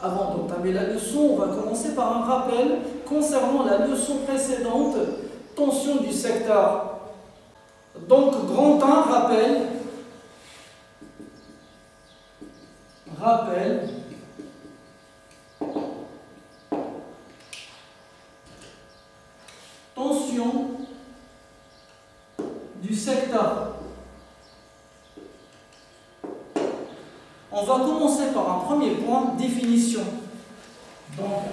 avant d'entamer la leçon, on va commencer par un rappel concernant la leçon précédente, tension du secteur. Donc, grand 1, rappel, tension du secteur. On va commencer par un premier point, définition. Donc,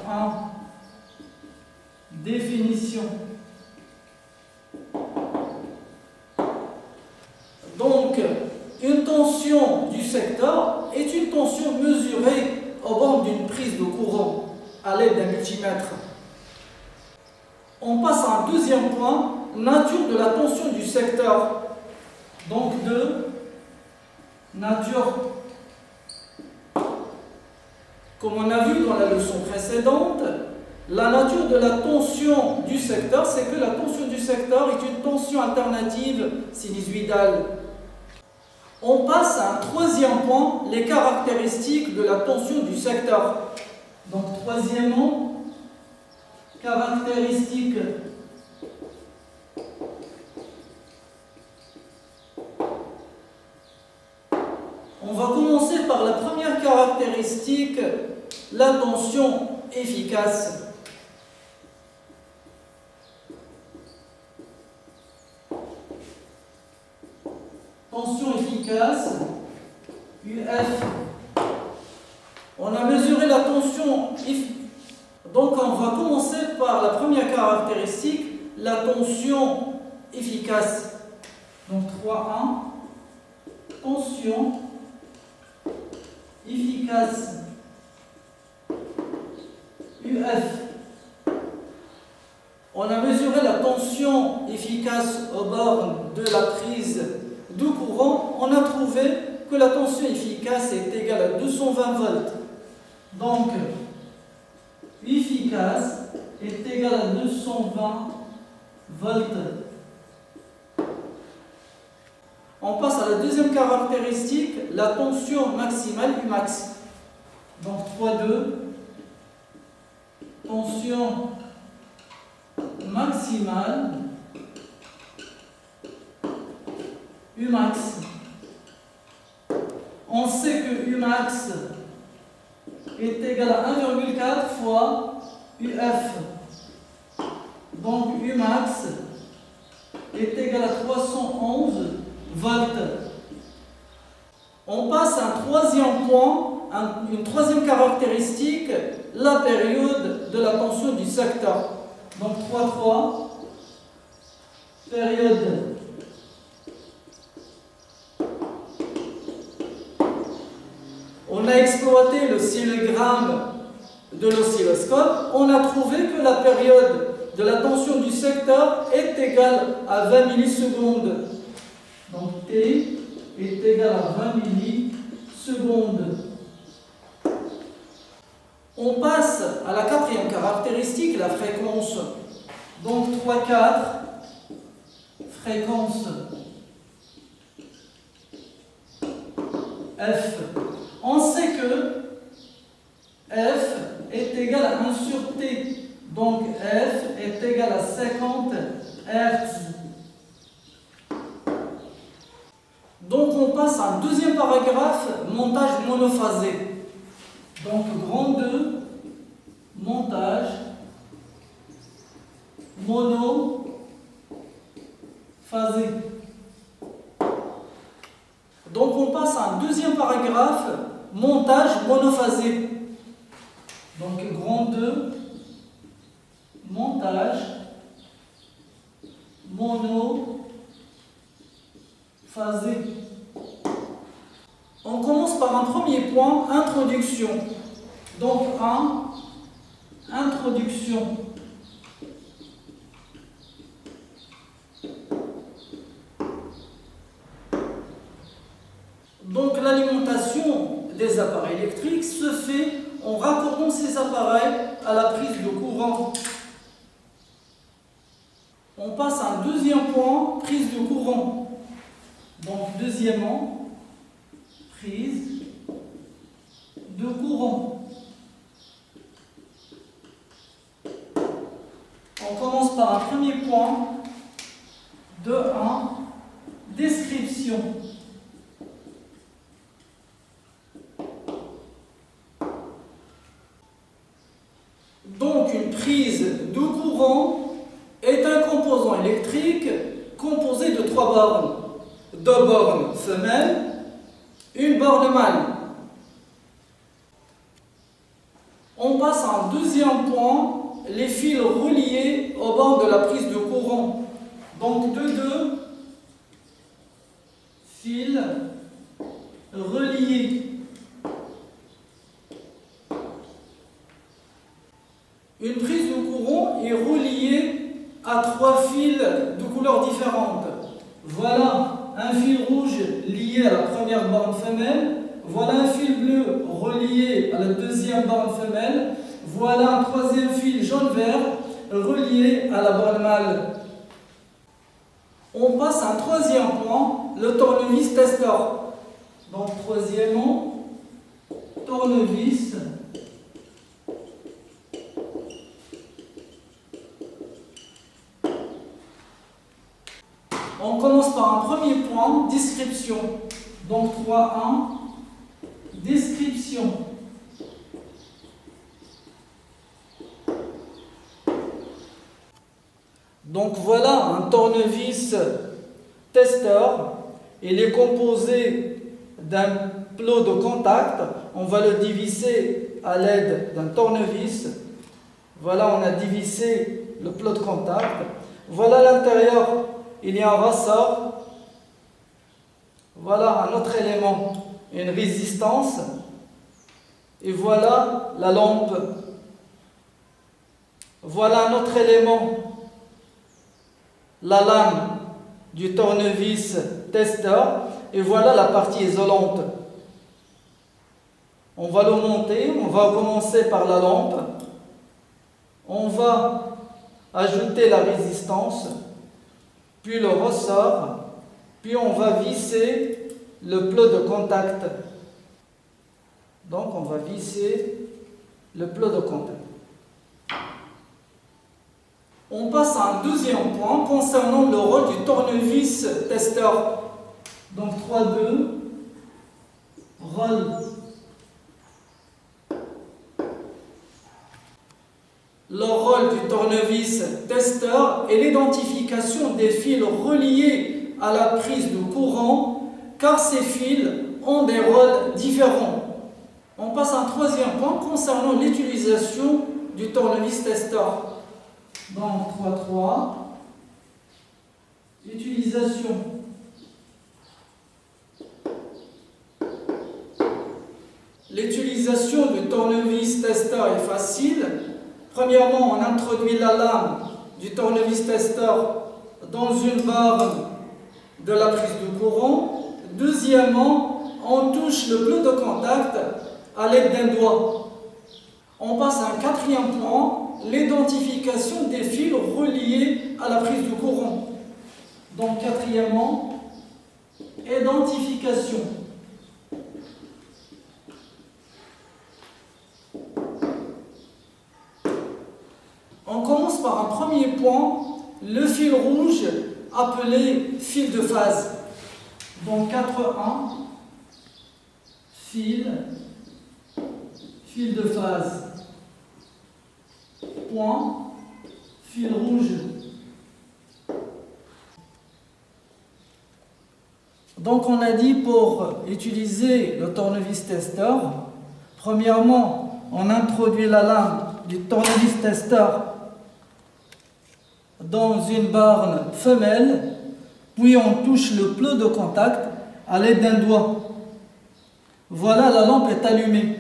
définition. Donc, une tension du secteur est une tension mesurée au bord d'une prise de courant à l'aide d'un multimètre. On passe à un deuxième point, nature de la tension du secteur. Donc, de nature. Comme on a vu dans la leçon précédente, la nature de la tension du secteur, c'est que la tension du secteur est une tension alternative sinusoïdale. On passe à un troisième point, les caractéristiques de la tension du secteur. Donc, troisièmement, caractéristiques on va commencer par la première caractéristique, la tension efficace. Tension efficace, UF. On a mesuré la tension. Donc on va commencer par la première caractéristique, la tension efficace. Donc 3.1, tension efficace, UF. On a mesuré la tension efficace au bord de la prise de courant. On a trouvé que la tension efficace est égale à 220 volts. Donc, efficace est égal à 220 volts. On passe à la deuxième caractéristique, la tension maximale Umax. Donc 3.2, tension maximale Umax. On sait que Umax est égal à 1,4 fois UF. Donc Umax est égal à 311 volts. On passe à un troisième point, une troisième caractéristique, la période de la tension du secteur. Donc 3.3, période on a exploité l'oscillogramme de l'oscilloscope, on a trouvé que la période de la tension du secteur est égale à 20 millisecondes. Donc T est égal à 20 millisecondes. On passe à la quatrième caractéristique, la fréquence. Donc 3.4, fréquence F. On sait que F est égal à 1 sur T. Donc F est égal à 50 Hz. Donc on passe à un deuxième paragraphe, montage monophasé. Donc grand 2, montage monophasé. Donc on passe à un deuxième paragraphe, montage monophasé. Donc grand 2, montage monophasé. On commence par un premier point, introduction. Donc introduction. Donc l'alimentation des appareils électriques se fait en raccordant ces appareils à la prise de courant. On passe à un deuxième point, prise de courant. Donc deuxièmement, prise de courant. On commence par un premier point de 1, description. Donc une prise de courant est un composant électrique composé de 3 bornes. 2 bornes femelles, une borne mâle. On passe à un deuxième point, les fils reliés aux bornes de la prise de courant. Donc deux fils reliés. Une prise de courant est reliée à 3 fils de couleurs différentes. Voilà un fil rouge lié à la première borne femelle. Voilà un fil bleu relié à la deuxième borne femelle. Voilà un troisième fil jaune-vert relié à la borne mâle. On passe à un troisième point, le tournevis testeur. Donc troisièmement, tournevis. On commence par un premier point, description. Donc 3.1, description. Donc voilà un tournevis testeur. Il est composé d'un plot de contact. On va le diviser à l'aide d'un tournevis. Voilà, on a divisé le plot de contact. Voilà à l'intérieur, il y a un ressort. Voilà un autre élément, une résistance. Et voilà la lampe. Voilà un autre élément, la lame du tournevis testeur. Et voilà la partie isolante. On va le monter, on va commencer par la lampe. On va ajouter la résistance, puis le ressort, puis on va visser le plot de contact. Donc on va visser le plot de contact. On passe à un deuxième point concernant le rôle du tournevis testeur. Donc 3.2, rôle. Le rôle du tournevis testeur est l'identification des fils reliés à la prise de courant, car ces fils ont des rôles différents. On passe à un troisième point concernant l'utilisation du tournevis testeur. Donc 3.3, utilisation. L'utilisation du tournevis testeur est facile. Premièrement, on introduit la lame du tournevis testeur dans une borne de la prise de courant. Deuxièmement, on touche le plot de contact à l'aide d'un doigt. On passe à un quatrième point, l'identification des fils reliés à la prise de courant. Donc quatrièmement, identification. On commence par un premier point, le fil rouge appelé fil de phase. Donc 4.1, fil de phase. Point, fil rouge. Donc on a dit pour utiliser le tournevis testeur, premièrement on introduit la lame du tournevis testeur dans une borne femelle, puis on touche le plot de contact à l'aide d'un doigt. Voilà, la lampe est allumée.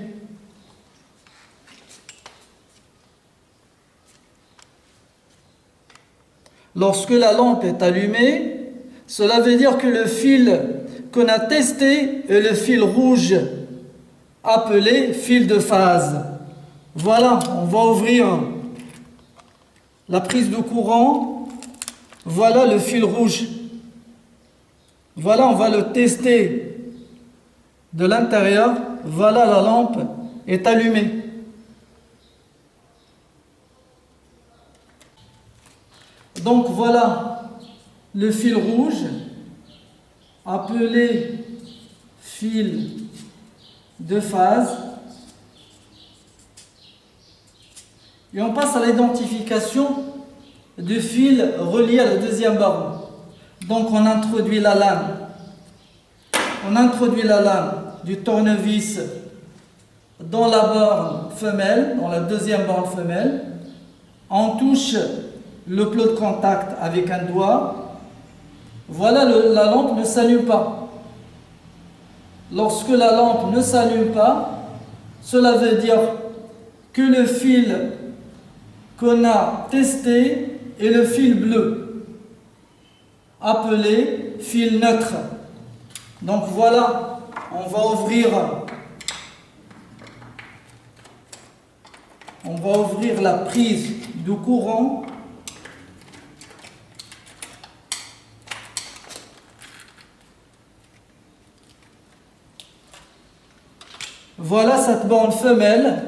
Lorsque la lampe est allumée, cela veut dire que le fil qu'on a testé est le fil rouge, appelé fil de phase. Voilà, on va ouvrir la prise de courant. Voilà le fil rouge. Voilà, on va le tester de l'intérieur. Voilà la lampe est allumé. Donc voilà le fil rouge, appelé fil de phase. Et on passe à l'identification du fil relié à la deuxième borne. Donc on introduit la lame. On introduit la lame du tournevis dans la borne femelle, dans la deuxième borne femelle. On touche le plot de contact avec un doigt. Voilà, la lampe ne s'allume pas. Lorsque la lampe ne s'allume pas, cela veut dire que le fil qu'on a testé est le fil bleu, appelé fil neutre. Donc voilà, on va ouvrir la prise du courant. Voilà cette borne femelle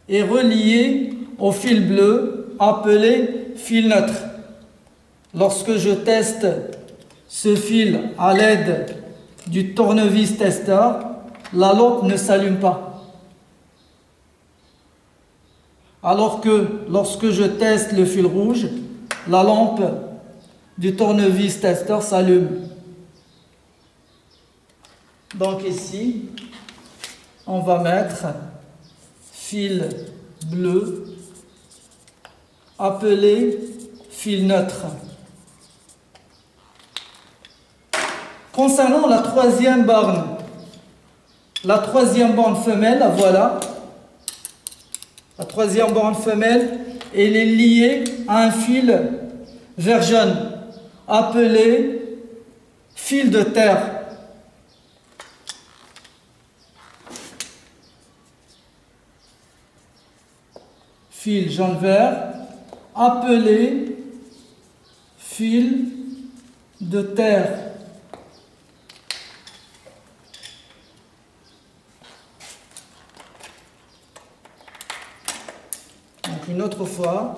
est reliée au fil bleu appelé fil neutre. Lorsque je teste ce fil à l'aide du tournevis testeur, la lampe ne s'allume pas. Alors que lorsque je teste le fil rouge, la lampe du tournevis testeur s'allume. Donc ici, on va mettre fil bleu appelé fil neutre. Concernant la troisième borne femelle, voilà. La troisième borne femelle, elle est liée à un fil vert jaune appelé fil de terre. Fil jaune-vert appelé fil de terre. Donc une autre fois.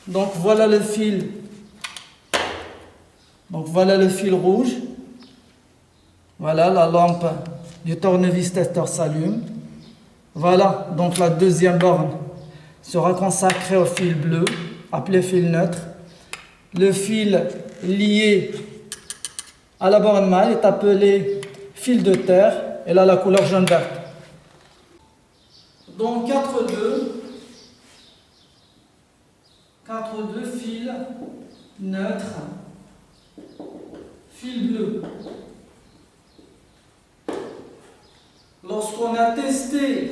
Donc voilà le fil. Donc voilà le fil rouge. Voilà, la lampe du tournevis testeur s'allume. Voilà, donc la deuxième borne sera consacrée au fil bleu, appelé fil neutre. Le fil lié à la borne mâle est appelé fil de terre. Elle a la couleur jaune-verte. Donc 4-2, fil neutre, fil bleu. Lorsqu'on a testé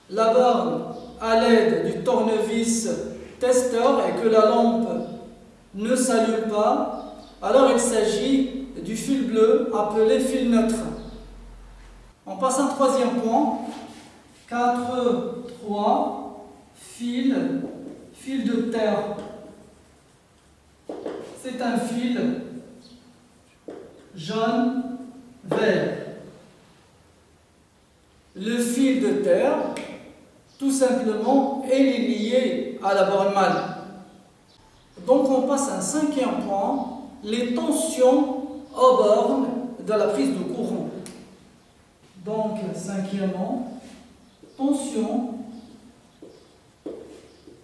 la borne à l'aide du tournevis testeur et que la lampe ne s'allume pas, alors il s'agit du fil bleu appelé fil neutre. On passe à un troisième point. 4-3, fil de terre. C'est un fil jaune-vert. Le fil de terre, tout simplement, est lié à la borne mâle. Donc on passe à un cinquième point, les tensions aux bornes de la prise de courant. Donc, cinquièmement, tension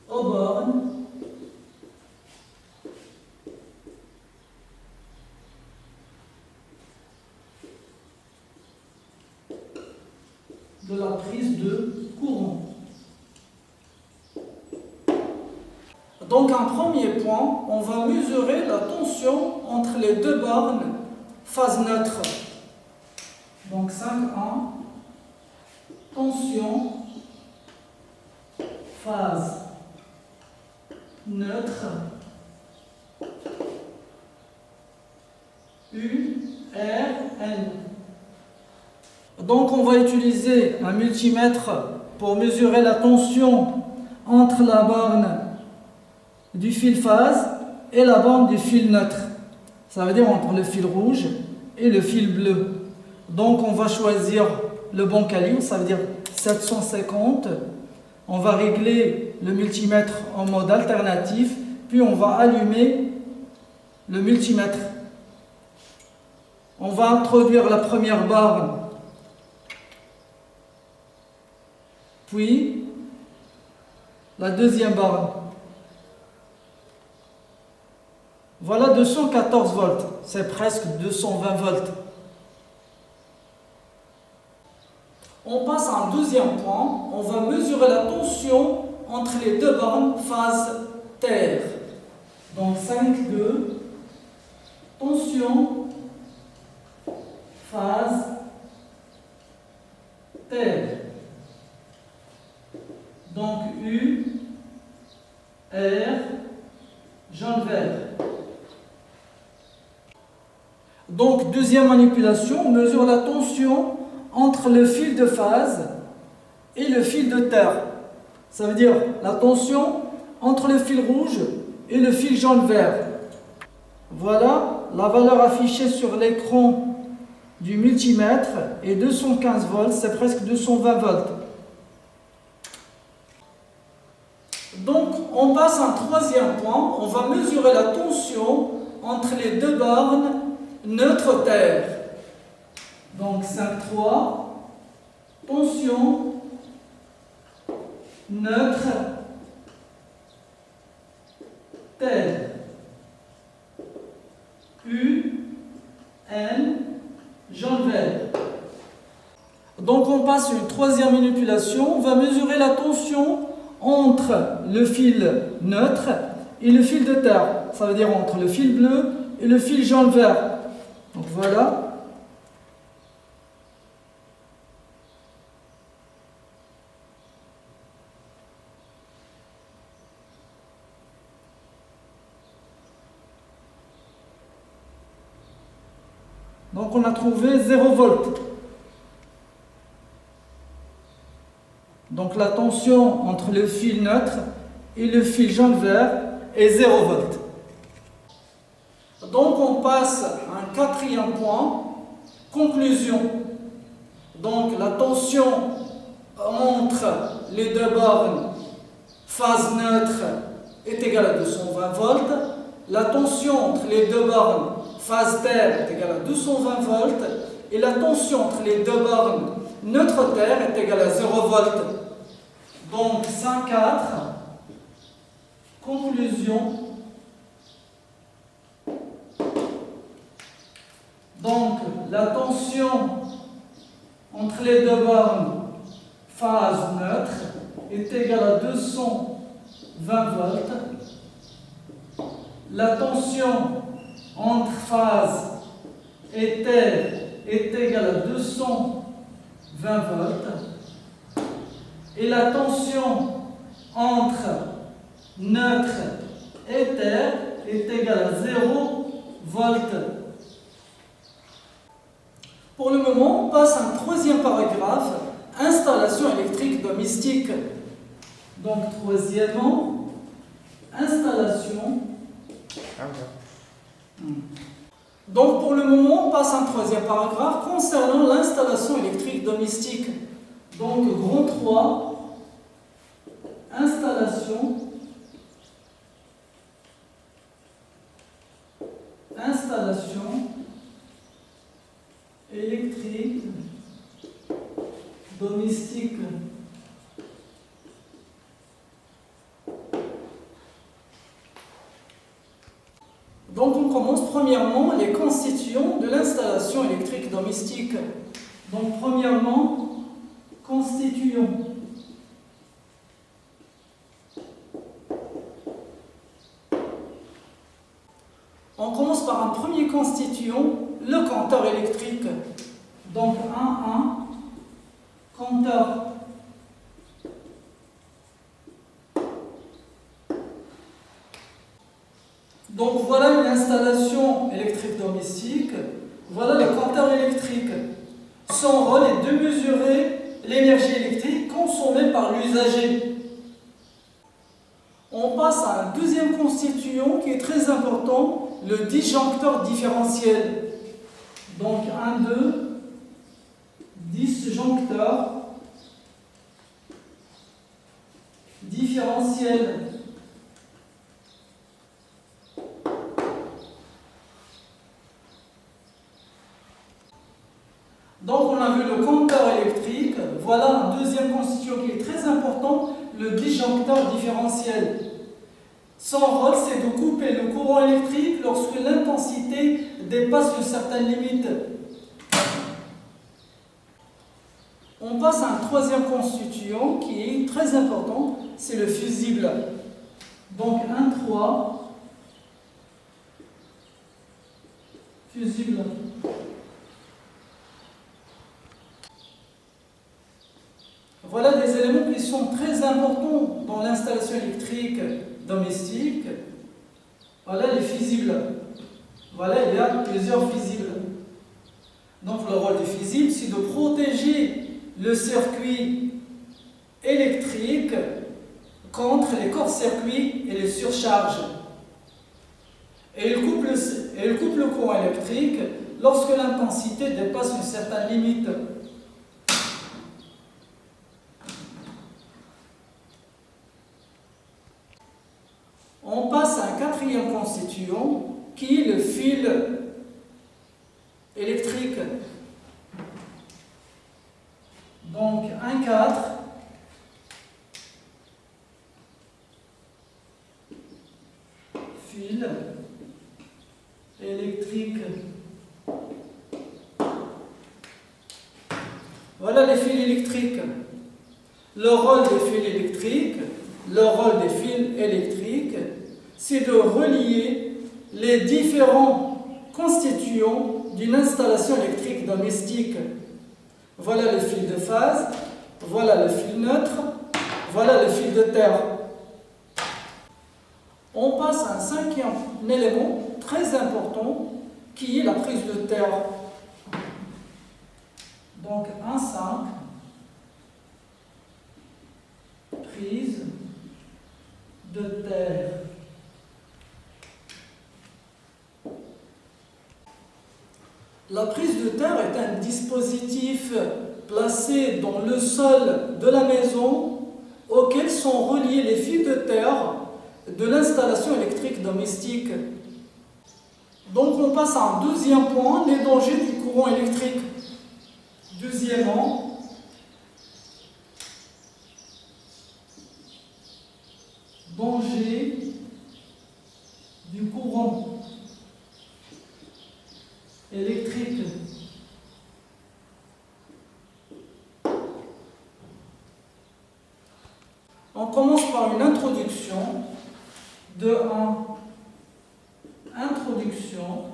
aux bornes de la prise de courant. Donc, un premier point, on va mesurer la tension entre les deux bornes phase neutre. Donc 5.1, tension, phase neutre, U, R, N. Donc on va utiliser un multimètre pour mesurer la tension entre la borne du fil phase et la borne du fil neutre. Ça veut dire entre le fil rouge et le fil bleu. Donc on va choisir le bon calibre, ça veut dire 750. On va régler le multimètre en mode alternatif, puis on va allumer le multimètre. On va introduire la première borne, puis la deuxième borne. Voilà 214 volts, c'est presque 220 volts. On passe à un deuxième point, on va mesurer la tension entre les deux bornes phase terre. Donc 5,2, tension, phase terre. Donc U, R, jaune vert. Donc deuxième manipulation, on mesure la tension entre le fil de phase et le fil de terre. Ça veut dire la tension entre le fil rouge et le fil jaune-vert. Voilà, la valeur affichée sur l'écran du multimètre est 215 volts, c'est presque 220 volts. Donc, on passe à un troisième point, on va mesurer la tension entre les deux bornes neutre-terre. Donc 5,3, tension, neutre, terre. U, N, jaune-vert. Donc on passe à une troisième manipulation, on va mesurer la tension entre le fil neutre et le fil de terre. Ça veut dire entre le fil bleu et le fil jaune-vert. Donc voilà. Donc on a trouvé 0 volts. Donc la tension entre le fil neutre et le fil jaune-vert est 0 volts. Donc on passe à un quatrième point, conclusion. Donc la tension entre les deux bornes phase neutre est égale à 220 volts. La tension entre les deux bornes phase terre est égale à 220 volts. Et la tension entre les deux bornes neutre-terre est égale à 0 volts. Donc 5,4, conclusion. Donc la tension entre les deux bornes phase neutre est égale à 220 volts. La tension entre phase et terre est égale à 220 volts. Et la tension entre neutre et terre est égale à 0 volts. Pour le moment, on passe à un troisième paragraphe, installation électrique domestique. Donc, troisièmement, installation. Donc, pour le moment, on passe à un troisième paragraphe concernant l'installation électrique domestique. Donc, grand 3, installation électrique domestique. Donc on commence premièrement les constituants de l'installation électrique domestique. Donc premièrement, constituants. On commence par un premier constituant, le contact. compteur électrique. Donc 1, compteur. Donc voilà une installation électrique domestique. Voilà le compteur électrique. Son rôle est de mesurer l'énergie électrique consommée par l'usager. On passe à un deuxième constituant qui est très important, le disjoncteur différentiel. Donc 1, 2, disjoncteur différentiel. Donc on a vu le compteur électrique, voilà un deuxième constituant qui est très important, le disjoncteur différentiel. Son rôle c'est de couper le courant électrique lorsque l'intensité dépasse une certaine limite. On passe à un troisième constituant qui est très important, c'est le fusible. Donc 1, 3, fusible. Voilà des éléments qui sont très importants dans l'installation électrique domestique. Voilà les fusibles. Voilà, il y a plusieurs fusibles. Donc le rôle du fusible, c'est de protéger le circuit électrique contre les courts-circuits et les surcharges. Et il coupe le courant électrique lorsque l'intensité dépasse une certaine limite. On passe à un quatrième constituant qui est le fil électrique. Donc 1, 4. Fil électrique. Voilà les fils électriques. Le rôle des fils électriques, c'est de relier les différents constituants d'une installation électrique domestique. Voilà le fil de phase, voilà le fil neutre, voilà le fil de terre. On passe à un cinquième élément très important qui est la prise de terre. Donc 1, 5, prise de terre. La prise de terre est un dispositif placé dans le sol de la maison auquel sont reliés les fils de terre de l'installation électrique domestique. Donc on passe à un deuxième point, les dangers du courant électrique. Deuxièmement, danger du courant électrique. On commence par une introduction de 1. Introduction.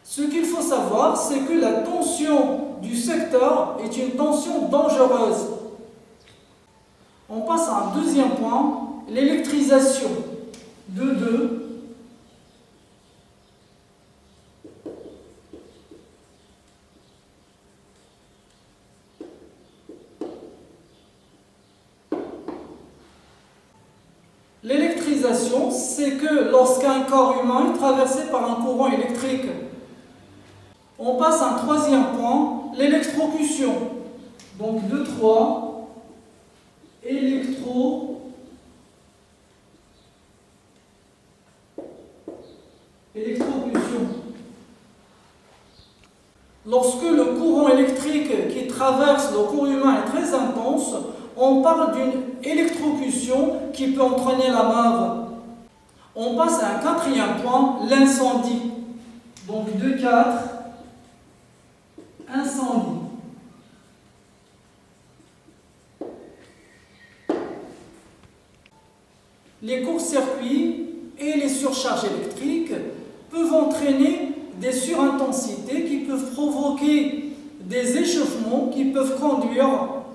Ce qu'il faut savoir, c'est que la tension du secteur est une tension dangereuse. On passe à un deuxième point, l'électrisation. 2. L'électrisation, c'est que lorsqu'un corps humain est traversé par un courant électrique. On passe à un troisième point, l'électrocution. Donc 2, 3, électrocution. Lorsque le courant électrique qui traverse le corps humain est très intense, on parle d'une électrocution qui peut entraîner la mort. On passe à un quatrième point, l'incendie. Donc 2, 4, incendie. les courts-circuits et les surcharges électriques peuvent entraîner des surintensités qui peuvent provoquer des échauffements qui peuvent conduire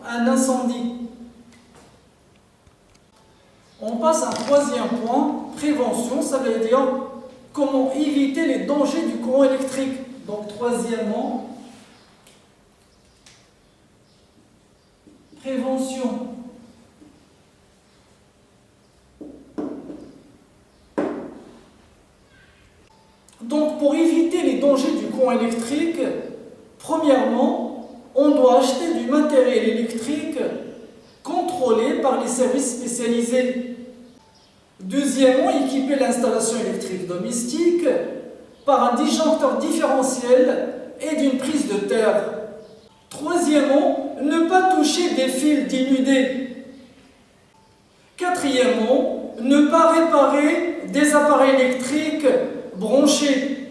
à un incendie. On passe à un troisième point, prévention, ça veut dire comment éviter les dangers du courant électrique. Donc troisièmement, prévention. Donc pour éviter les dangers du courant électrique, premièrement, on doit acheter du matériel électrique contrôlé par les services spécialisés. Deuxièmement, équiper l'installation électrique domestique par un disjoncteur différentiel et d'une prise de terre. Troisièmement, ne pas toucher des fils dénudés. Quatrièmement, ne pas réparer des appareils électriques branchés.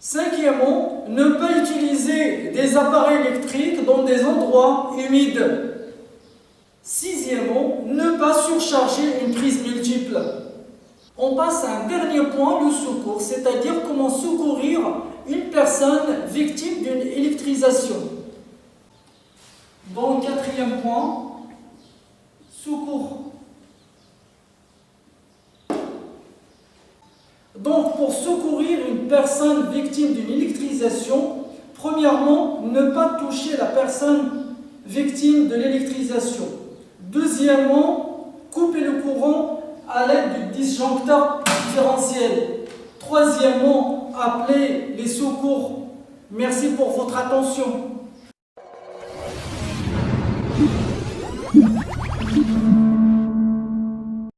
Cinquièmement, ne pas utiliser des appareils électriques dans des endroits humides. Sixièmement, ne pas surcharger une prise multiple. On passe à un dernier point, le secours, c'est-à-dire comment secourir une personne victime d'une électrisation. Donc, quatrième point, secours. Donc, pour secourir une personne victime d'une électrisation, premièrement, ne pas toucher la personne victime de l'électrisation. Deuxièmement, couper le courant à l'aide du disjoncteur différentiel. Troisièmement, appeler les secours. Merci pour votre attention.